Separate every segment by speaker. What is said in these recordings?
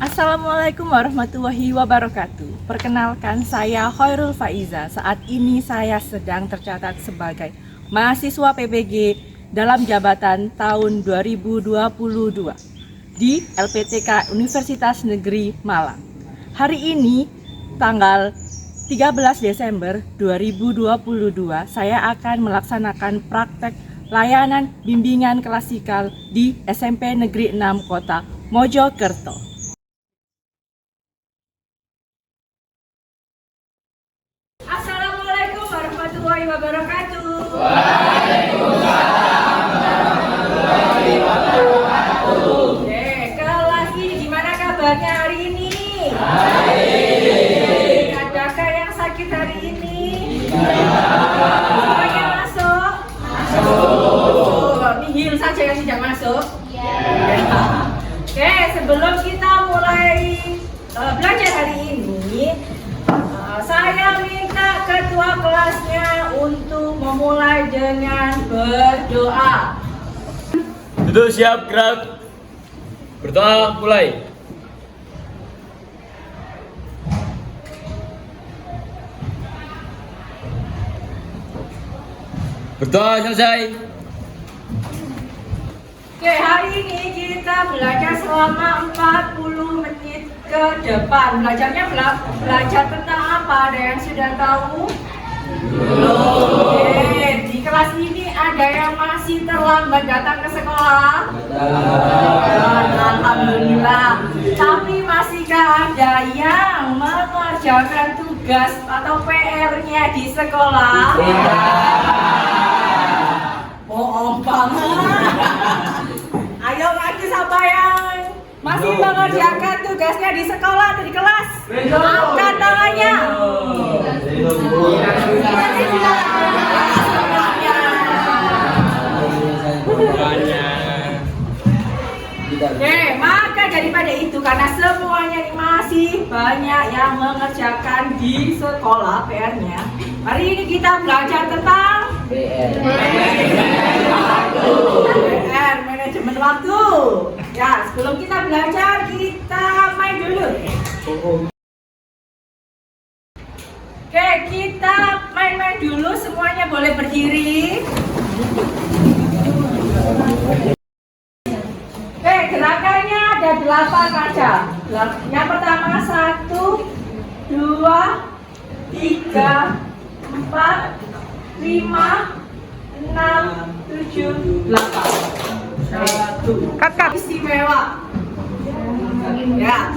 Speaker 1: Assalamualaikum warahmatullahi wabarakatuh. Perkenalkan, saya Khairul Faiza. Saat ini saya sedang tercatat sebagai mahasiswa PPG dalam jabatan tahun 2022 di LPTK Universitas Negeri Malang. Hari ini tanggal 13 Desember 2022 saya akan melaksanakan praktek layanan bimbingan klasikal di SMP Negeri 6 Kota Mojokerto. Assalamualaikum warahmatullahi wabarakatuh.
Speaker 2: Waalaikumsalam warahmatullahi wabarakatuh.
Speaker 1: Oke, kelas ini gimana kabarnya hari ini?
Speaker 2: Baik.
Speaker 1: Adakah yang sakit hari ini? Semuanya masuk?
Speaker 2: Masuk.
Speaker 1: Nihil saja yang tidak masuk?
Speaker 2: Ya.
Speaker 1: Oke, sebelum kita mulai belajar hari ini, saya minta ketua kelasnya untuk memulai dengan berdoa.
Speaker 3: Duduk siap gerak. Berdoa mulai. Berdoa selesai.
Speaker 1: Oke, hari ini kita belajar selama 40 menit ke depan. Belajarnya belajar tentang apa? Ada yang sudah tahu? Oke, di kelas ini ada yang masih terlambat datang ke sekolah? Alhamdulillah. Tapi masihkah ada yang mengerjakan tugas atau PR-nya di sekolah? Bohong banget. Ayo ngaku siapa yang masih mengerjakan tugasnya di sekolah atau di kelas? Angkat tangannya. Oke, maka daripada itu, karena semuanya ini masih banyak yang mengerjakan di sekolah PR-nya, hari ini kita belajar tentang PR, manajemen waktu. Ya, sebelum kita belajar, kita main dulu. Oke, kita main-main dulu. Semuanya boleh berdiri. Oke, gerakannya ada 8 kaca. Yang pertama 1, 2, 3, 4, 5, 6, 7, 8. Kakak istimewa. Ya.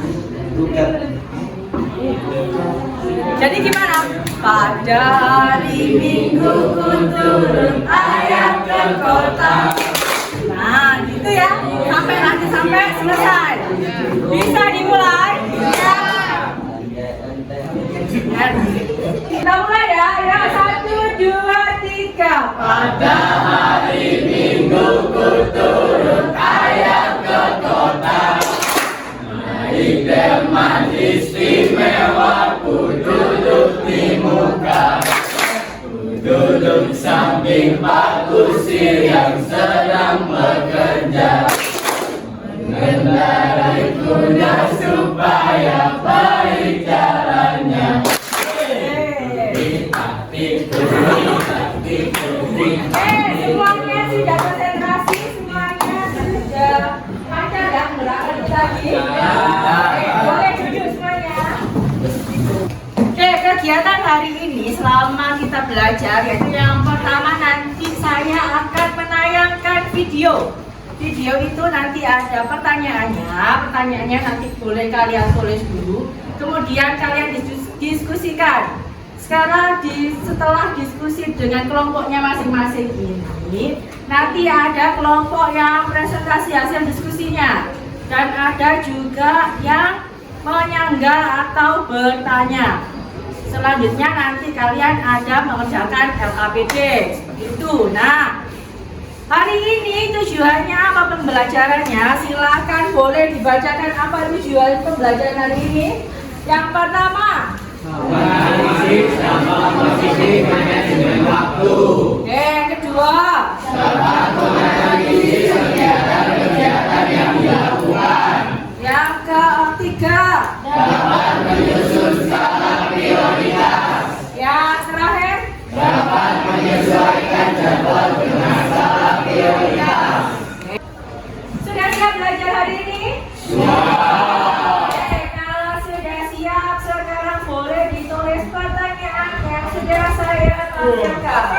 Speaker 1: Jadi gimana? Pada hari Minggu ku turun ayam ke kota. Nah, gitu ya. Sampai selesai. Bisa dimulai? Ya. Kita mulai ya. Ya, 1, 2, 3.
Speaker 2: Pada hari Minggu ku turun ayam ke kota. Naik delman istimewa, ku duduk di muka. Ku duduk samping Pak Kusir yang sedang bekerja. Mengendarai kuda supaya baik jalannya.
Speaker 1: Semuanya sudah konsentrasi, semuanya sudah ada dan gerakan tadi. Boleh duduk semuanya. Oke, kegiatan hari ini selama kita belajar, yaitu yang pertama nanti saya akan menayangkan video. Video itu nanti ada pertanyaannya nanti boleh kalian tulis dulu, kemudian kalian diskusikan. Sekarang setelah diskusi dengan kelompoknya masing-masing ini, nanti ada kelompok yang presentasi hasil diskusinya, dan ada juga yang menyanggah atau bertanya. Selanjutnya nanti kalian ada mengerjakan LKPD seperti itu. Nah, hari ini tujuannya apa pembelajarannya? Silakan boleh dibacakan apa tujuan pembelajaran hari ini. Yang pertama,
Speaker 2: Analisis sama posisi manajemen waktu.
Speaker 1: oke, yang kedua,
Speaker 2: Serta menganalisis kegiatan-kegiatan yang dilakukan.
Speaker 1: yang ketiga, belajar hari ini? Oke, kalau sudah siap, sekarang boleh ditulis pertanyaan yang sudah saya tanyakan.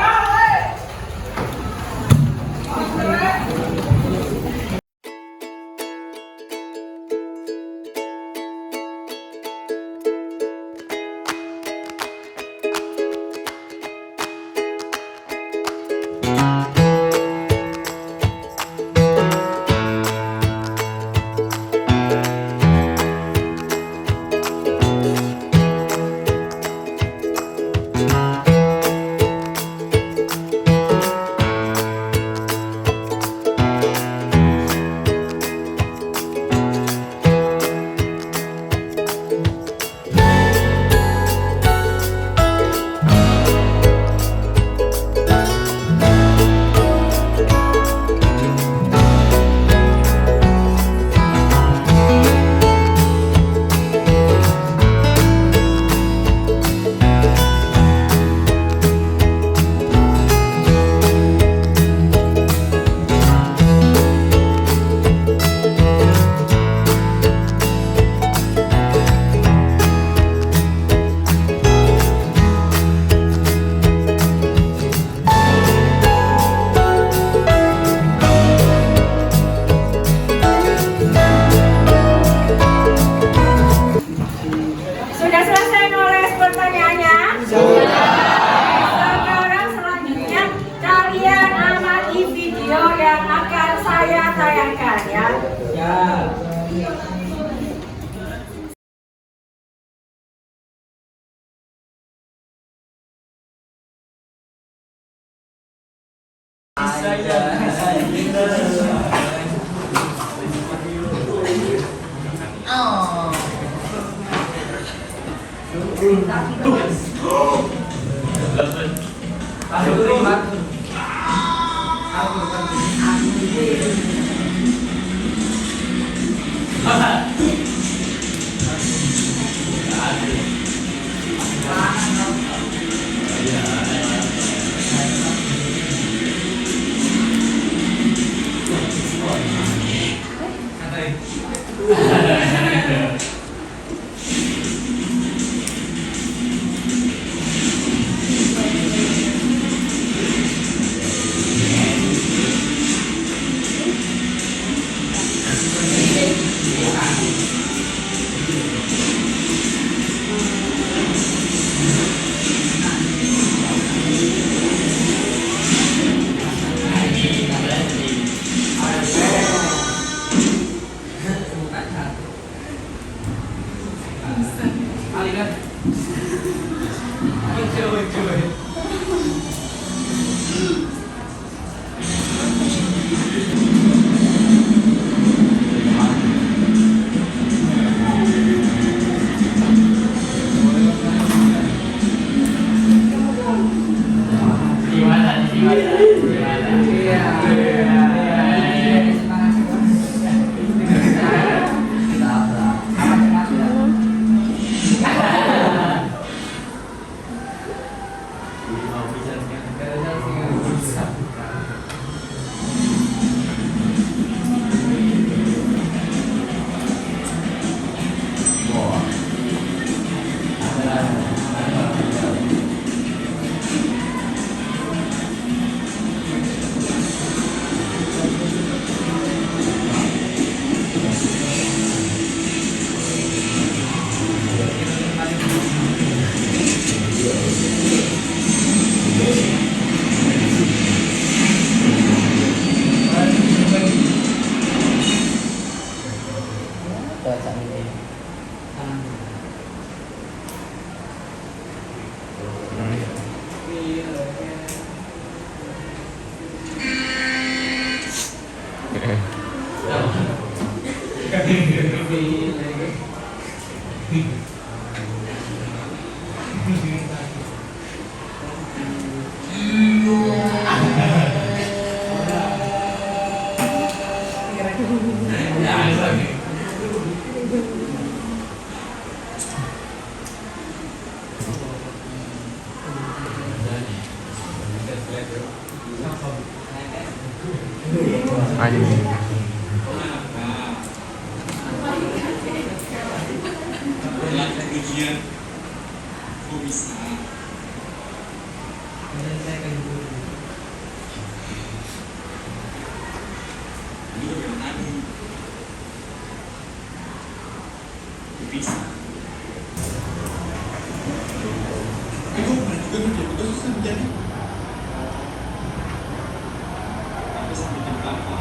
Speaker 1: Sudah selesai nulis pertanyaannya? Sudah. Sekarang selanjutnya kalian amati video yang akan saya tayangkan ya.
Speaker 3: Aduh.
Speaker 4: Daniel, kok bisa? Ini bagaimana lagi? Kok bisa? Ayo, pernah juga betul susah menjadi. Tapi sampai jam berapa?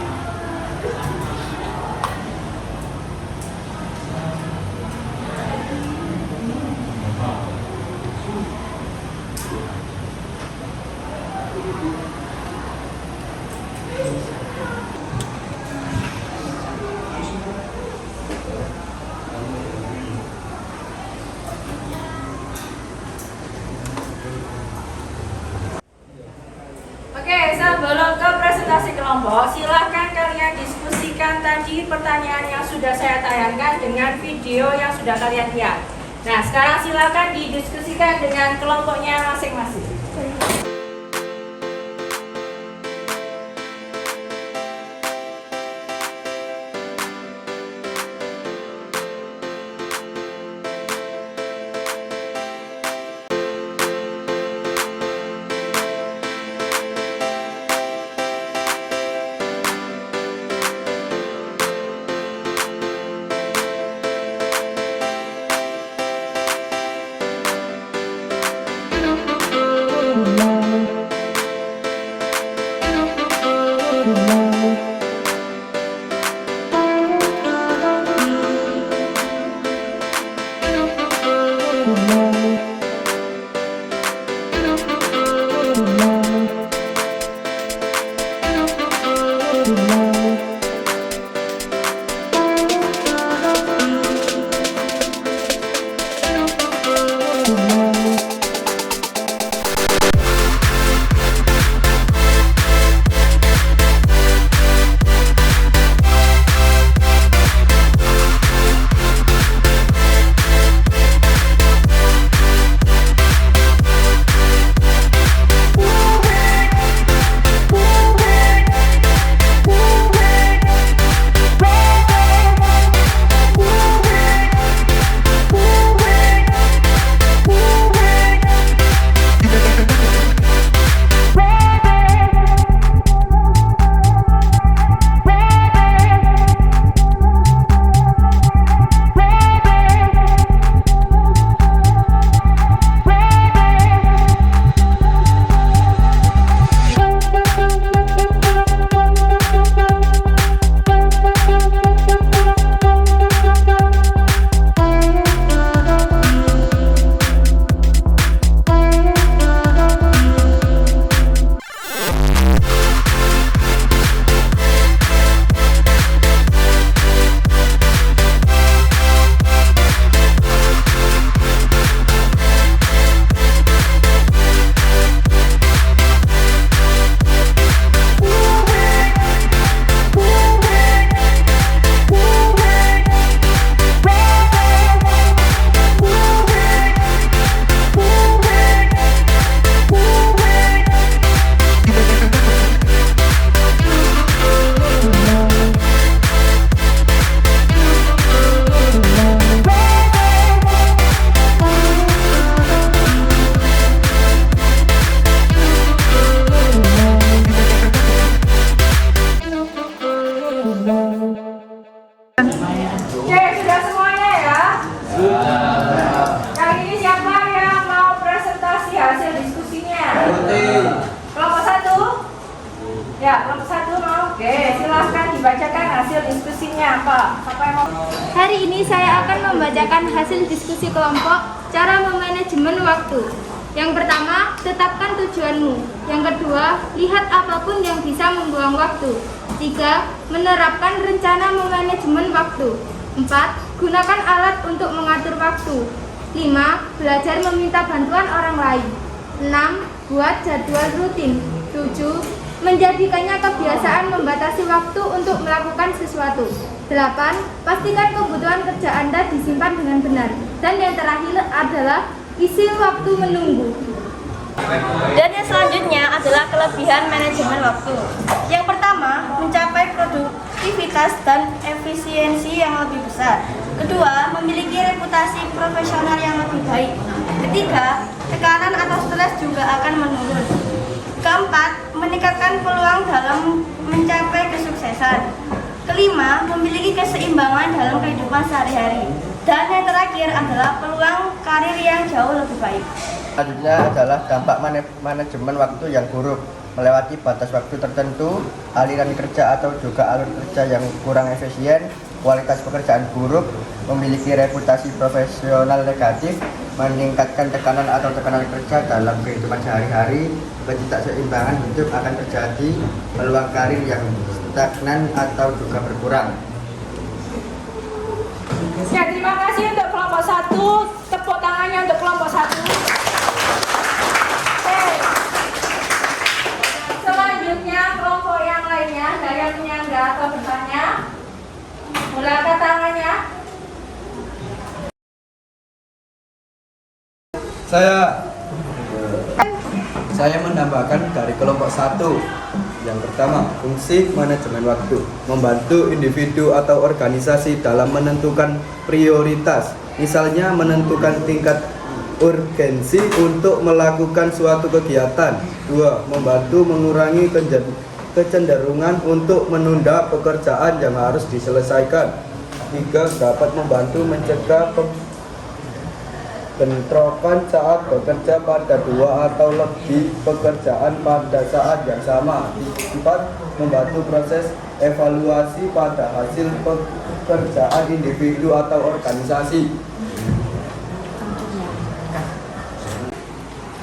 Speaker 1: Oke, sebelum ke presentasi kelompok, silahkan kalian diskusikan tadi pertanyaan yang sudah saya tayangkan dengan video yang sudah kalian lihat. Nah, sekarang silahkan didiskusikan dengan kelompoknya masing-masing. Oke, sudah semuanya ya? Kali ini siapa yang mau presentasi hasil diskusinya? Kelompok 1? Ya, kelompok 1 mau? Oke, silahkan dibacakan hasil diskusinya apa? Siapa yang mau?
Speaker 5: Hari ini saya akan membacakan hasil diskusi kelompok cara memanajemen waktu. Yang pertama, tetapkan tujuanmu. Yang kedua, lihat apapun yang bisa membuang waktu. 3. Menerapkan rencana memanajemen waktu. 4. Gunakan alat untuk mengatur waktu. 5. Belajar meminta bantuan orang lain. 6. Buat jadwal rutin. 7. Menjadikannya kebiasaan membatasi waktu untuk melakukan sesuatu. 8. Pastikan kebutuhan kerja Anda disimpan dengan benar. Dan yang terakhir adalah isi waktu menunggu.
Speaker 6: Dan yang selanjutnya adalah kelebihan manajemen waktu. Yang pertama, mencapai produktivitas dan efisiensi yang lebih besar. Kedua, memiliki reputasi reputasi profesional yang lebih baik. Ketiga, tekanan atau stres juga akan menurun. Keempat, meningkatkan peluang dalam mencapai kesuksesan. Kelima, memiliki keseimbangan dalam kehidupan sehari-hari. Dan yang terakhir adalah peluang karir yang jauh lebih baik.
Speaker 7: Selanjutnya adalah dampak manajemen waktu yang buruk, melewati batas waktu tertentu, aliran kerja atau juga alur kerja yang kurang efisien, kualitas pekerjaan buruk, memiliki reputasi profesional negatif, meningkatkan tekanan atau tekanan kerja dalam kehidupan sehari-hari, ketidakseimbangan hidup akan terjadi, peluang karir yang stagnan atau juga berkurang.
Speaker 1: Ya, terima kasih untuk kelompok 1. Tepuk tangannya untuk kelompok 1. Oke. Selanjutnya kelompok yang lainnya, ada yang menyangga atau bertanya? Mulai angkat tangannya.
Speaker 8: Saya menambahkan dari kelompok 1. Yang pertama, fungsi manajemen waktu, membantu individu atau organisasi dalam menentukan prioritas, misalnya menentukan tingkat urgensi untuk melakukan suatu kegiatan. 2. Membantu mengurangi kecenderungan untuk menunda pekerjaan yang harus diselesaikan. 3. Dapat membantu mencegah bentrokan saat bekerja pada 2 atau lebih pekerjaan pada saat yang sama. 4. Membantu proses evaluasi pada hasil pekerjaan individu atau organisasi.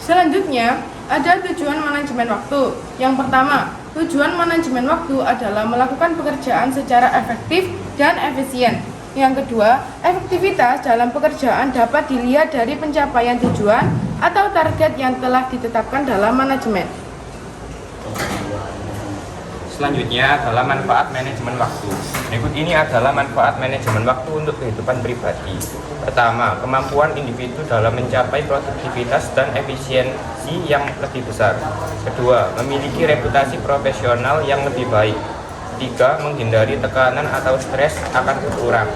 Speaker 9: Selanjutnya, ada tujuan manajemen waktu. Yang pertama, tujuan manajemen waktu adalah melakukan pekerjaan secara efektif dan efisien. Yang kedua, efektivitas dalam pekerjaan dapat dilihat dari pencapaian tujuan atau target yang telah ditetapkan dalam manajemen.
Speaker 10: Selanjutnya adalah manfaat manajemen waktu. Berikut ini adalah manfaat manajemen waktu untuk kehidupan pribadi. Pertama, kemampuan individu dalam mencapai produktivitas dan efisiensi yang lebih besar. Kedua, memiliki reputasi profesional yang lebih baik. 3. Menghindari tekanan atau stres akan berkurang.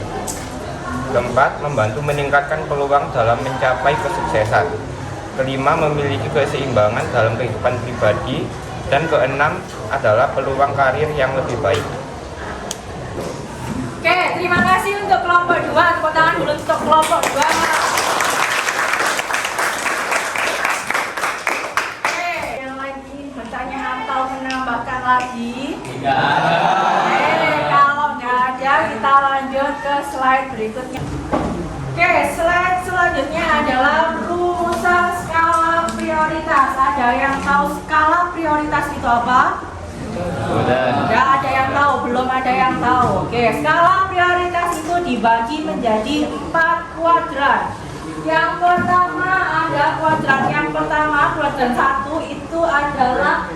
Speaker 10: 4. Membantu meningkatkan peluang dalam mencapai kesuksesan. 5. Memiliki keseimbangan dalam kehidupan pribadi. Dan 6. adalah peluang karir yang lebih baik.
Speaker 1: Oke, terima kasih untuk kelompok 2. Tepuk tangan dulu untuk kelompok 2. Oke, yang lagi bertanya atau menambahkan lagi? Kalau nggak ada, kita lanjut ke slide berikutnya. Oke, slide selanjutnya adalah rumusan skala prioritas. Ada yang tahu skala prioritas itu apa? Nggak ada yang tahu, belum ada yang tahu. Oke, skala prioritas itu dibagi menjadi 4 kuadran. Yang pertama ada kuadran. Yang pertama, kuadran 1 itu adalah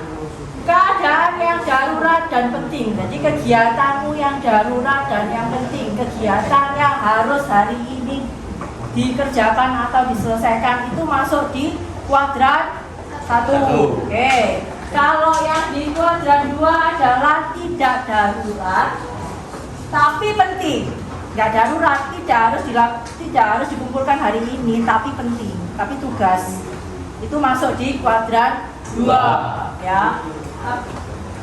Speaker 1: keadaan yang darurat dan penting. Jadi kegiatanmu yang darurat dan yang penting, kegiatan yang harus hari ini dikerjakan atau diselesaikan itu masuk di kuadran 1. Oke. Kalau yang di kuadran 2 adalah tidak darurat tapi penting. Tidak darurat, tidak harus dikumpulkan hari ini tapi penting, tapi tugas. Itu masuk di kuadran 2 ya.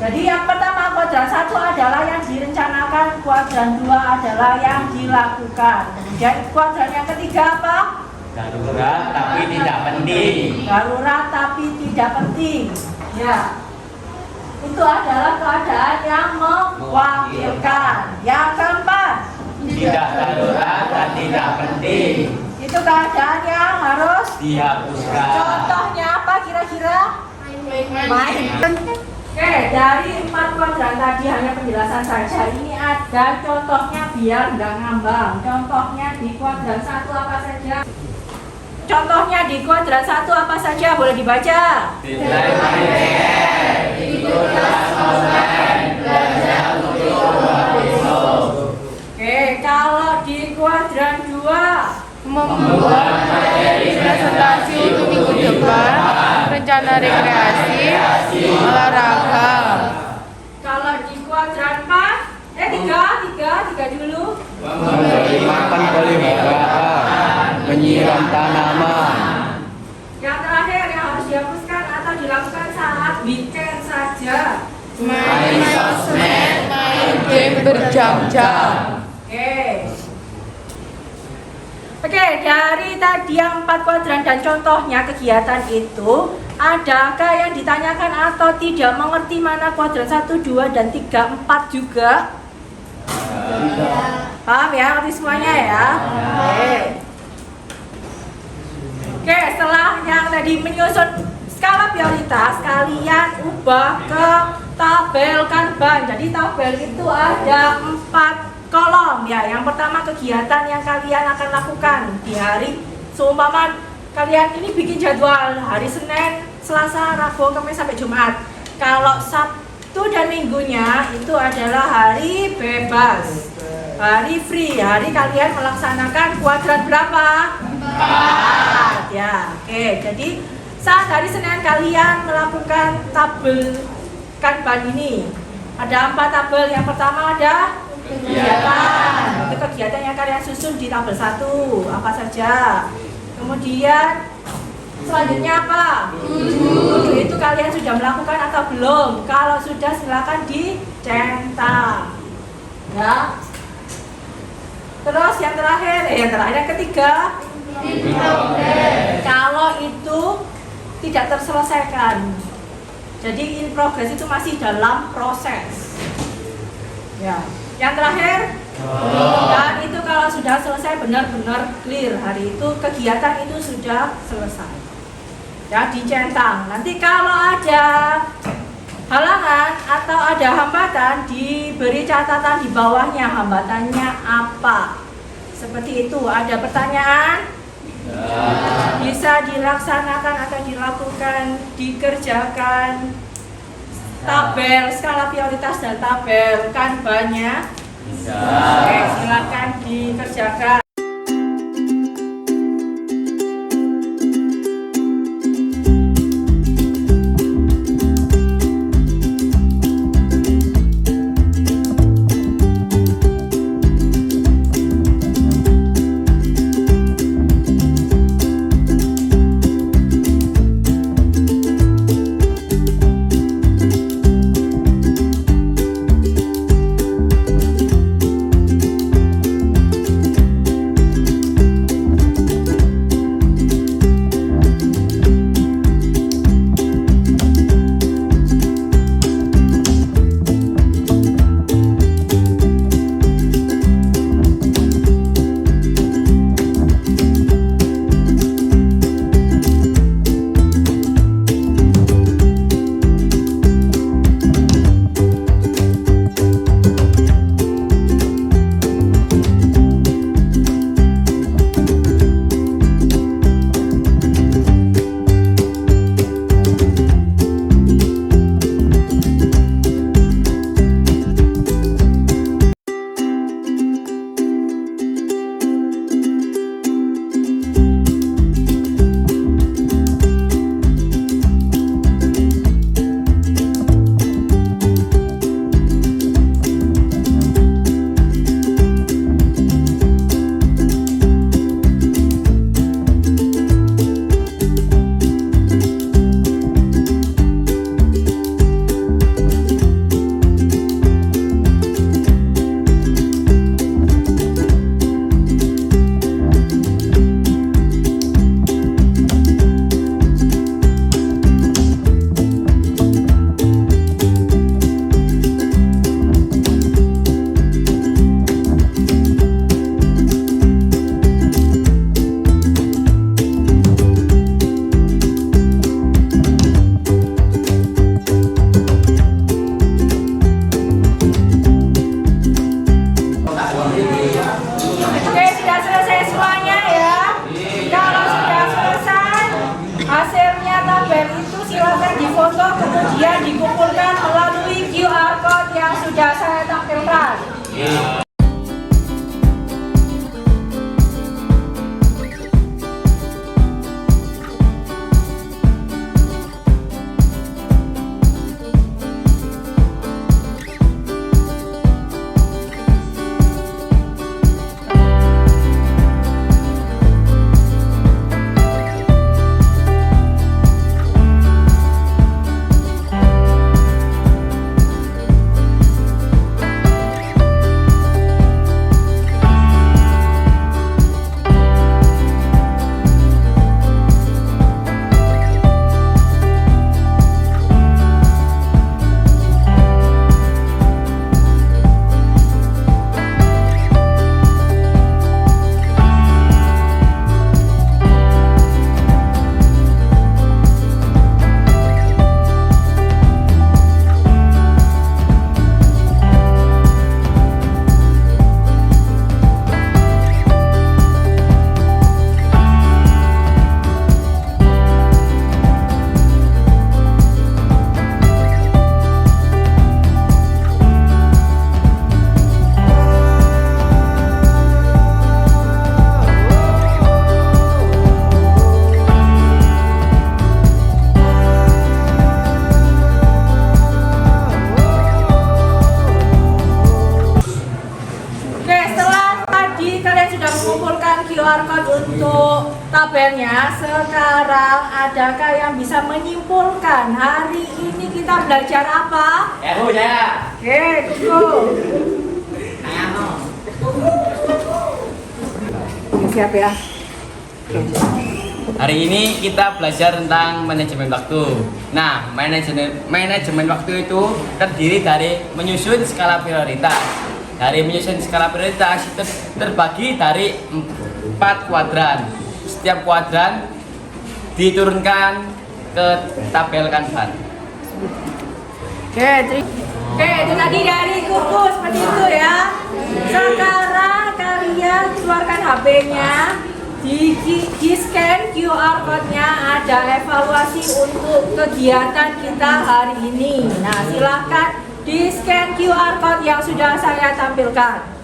Speaker 1: Jadi yang pertama kuadran 1 adalah yang direncanakan, kuadran 2 adalah yang dilakukan. Kemudian kuadran yang ketiga apa?
Speaker 2: Darurat tapi tidak penting.
Speaker 1: Darurat tapi tidak penting. Ya. Itu adalah keadaan yang mewakilkan. Yang keempat,
Speaker 2: Tidak darurat dan tidak penting.
Speaker 1: itu keadaan yang harus
Speaker 2: Dihapuskan.
Speaker 1: contohnya apa kira-kira? Main. Oke, dari 4 kuadran tadi hanya penjelasan saja. Ini ada contohnya biar nggak ngambang. Contohnya di kuadran 1 apa saja? Contohnya di kuadran 1 apa saja? Boleh dibaca.
Speaker 2: Deadline PDR, ikut kelas online, belajar untuk besok.
Speaker 1: Oke, kalau di kuadran 2
Speaker 9: Membuat materi presentasi untuk minggu depan, rencana rekreasi, olahraga.
Speaker 1: kalau di kuadran 4 3 dulu.
Speaker 8: Memberi makan boleh tanaman.
Speaker 1: Yang terakhir yang harus dihapuskan atau dilakukan saat weekend saja.
Speaker 9: Main sosmed, main game berjam-jam.
Speaker 1: Oke, dari tadi yang 4 kuadran dan contohnya kegiatan itu, adakah yang ditanyakan atau tidak mengerti mana kuadran 1, 2, dan 3, 4 juga? Paham ya, ngerti semuanya ya? Oke, setelah yang tadi menyusun skala prioritas, kalian ubah ke tabel Kanban. Jadi tabel itu ada 4 kolom ya. Yang pertama kegiatan yang kalian akan lakukan di hari, seumpama kalian ini bikin jadwal hari Senin, Selasa, Rabu, Kamis sampai Jumat. Kalau Sabtu dan Minggunya itu adalah hari bebas, hari free, hari kalian melaksanakan kuadran berapa? 4 ya. Oke, jadi saat hari Senin kalian melakukan tabel Kanban ini ada 4 tabel. Yang pertama ada kegiatan. Itu kegiatan yang kalian susun di tabel 1 apa saja. Kemudian selanjutnya apa? Tujuh itu kalian sudah melakukan atau belum? Kalau sudah silakan dicentak. Ya. Terus yang terakhir, yang ketiga, kalau itu tidak terselesaikan. Jadi in progress itu masih dalam proses. Ya. Yang terakhir, dan itu kalau sudah selesai benar-benar clear hari itu, kegiatan itu sudah selesai. Ya, dicentang. Nanti kalau ada halangan atau ada hambatan, diberi catatan di bawahnya hambatannya apa. Seperti itu. Ada pertanyaan? Bisa dilaksanakan atau dilakukan, dikerjakan tabel skala prioritas dan tabel Kanbannya. Oke, silakan dikerjakan. kemudian dikumpulkan melalui QR Code yang sudah saya tampilkan. kalian sudah mengumpulkan QR code untuk tabelnya. Sekarang adakah yang bisa menyimpulkan hari ini kita belajar apa?
Speaker 2: Ya Bu, saya.
Speaker 1: Oke, tunggu. Siap ya.
Speaker 3: Hari ini kita belajar tentang manajemen waktu. Nah, manajemen waktu itu terdiri dari menyusun skala prioritas. Dari menyusun skala prioritas itu terbagi dari 4 kuadran. Setiap kuadran diturunkan ke tabel Kanban.
Speaker 1: Oke, itu tadi dari kuku seperti itu ya. Sekarang kalian keluarkan HP-nya, di scan QR code-nya, ada evaluasi untuk kegiatan kita hari ini. Nah, silakan di scan QR code yang sudah saya tampilkan.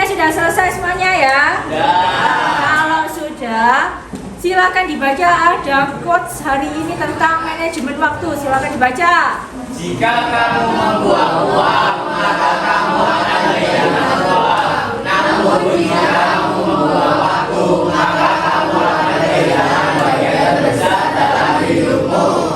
Speaker 1: Sudah selesai semuanya ya? Kalau sudah, silakan dibaca, ada quotes hari ini tentang manajemen waktu. Silakan dibaca.
Speaker 2: Jika kamu membuang uang, maka kamu akan kehilangan uang. Namun jika kamu membuang waktu, maka kamu akan kehilangan bagian besar dalam hidupmu.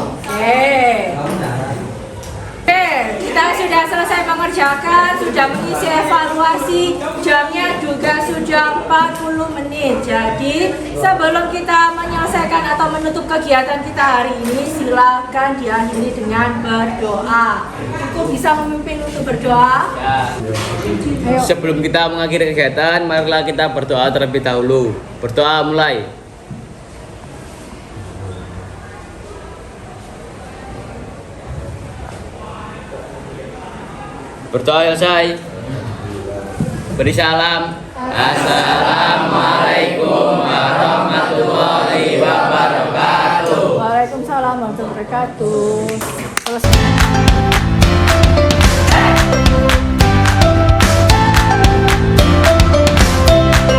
Speaker 1: Kita sudah selesai mengerjakan, sudah mengisi evaluasi, jamnya juga sudah 40 menit. Jadi sebelum kita menyelesaikan atau menutup kegiatan kita hari ini, silakan diakhiri dengan berdoa. Aku bisa memimpin untuk berdoa?
Speaker 3: Ya. Sebelum kita mengakhiri kegiatan, marilah kita berdoa terlebih dahulu. Berdoa mulai. Berdoa selesai. Beri salam.
Speaker 2: Assalamualaikum warahmatullahi wabarakatuh.
Speaker 1: Waalaikumsalam warahmatullahi wabarakatuh. Selesai.